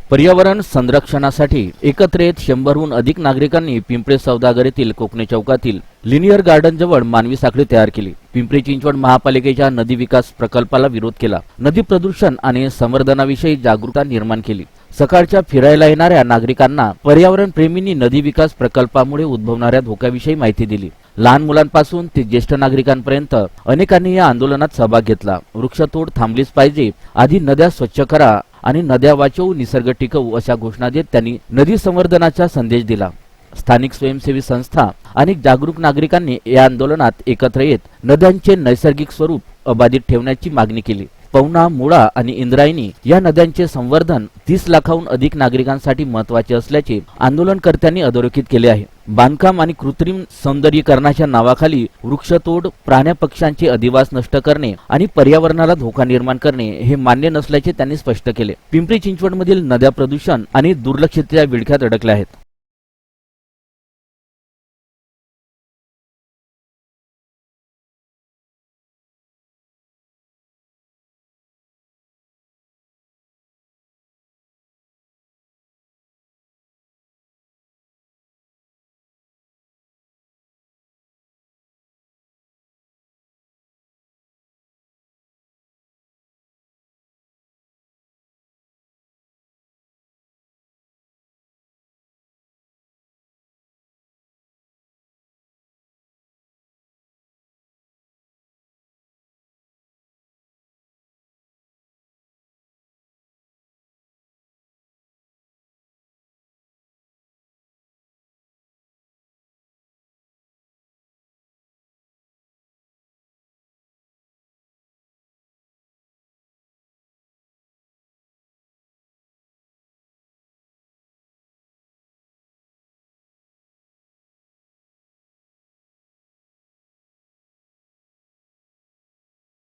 पर्यावरण संरक्षणासाठी एकत्र येत 100हून अधिक नागरिकांनी पिंपळे सौदागर येथील कोकणे चौकातील लिनियर गार्डन जवळ मानवी साखळी तयार केली। पिंपरी चिंचवड महापालिकेच्या नदी विकास प्रकल्पाला विरोध केला। नदी प्रदूषण आणि संवर्धनाविषयी जागरूकता निर्माण केली। सकाळच्या फिरायला येणाऱ्या नागरिकांना पर्यावरण प्रेमींनी नदी विकास प्रकल्पामुळे उद्भवणाऱ्या धोक्याविषयी माहिती दिली। लहान मुलांपासून ते ज्येष्ठ नागरिकांपर्यंत अनेकांनी या आंदोलनात सहभाग घेतला। वृक्षतोड थांबलीच पाहिजे, आधी नद्या स्वच्छ करा आणि नद्या वाचवू, निसर्ग टिकवू अशा घोषणा देत त्यांनी नदी संवर्धनाचा संदेश दिला। स्थानिक स्वयंसेवी संस्था आणि जागरूक नागरिकांनी या आंदोलनात एकत्र येत नद्यांचे नैसर्गिक स्वरूप अबाधित ठेवण्याची मागणी केली। पवना, मुळा आणि इंद्रायणी या नद्यांचे संवर्धन 30 लाखाहून अधिक नागरिकांसाठी महत्त्वाचे असल्याचे आंदोलनकर्त्यांनी अधोरेखित केले आहे। बांधकाम आणि कृत्रिम सौंदर्यीकरणाच्या नावाखाली वृक्षतोड, प्राण्या पक्ष्यांचे अधिवास नष्ट करणे आणि पर्यावरणाला धोका निर्माण करणे हे मान्य नसल्याचे त्यांनी स्पष्ट केले। पिंपरी चिंचवडमधील नद्या प्रदूषण आणि दुर्लक्षिततेच्या विळख्यात अडकल्या आहेत।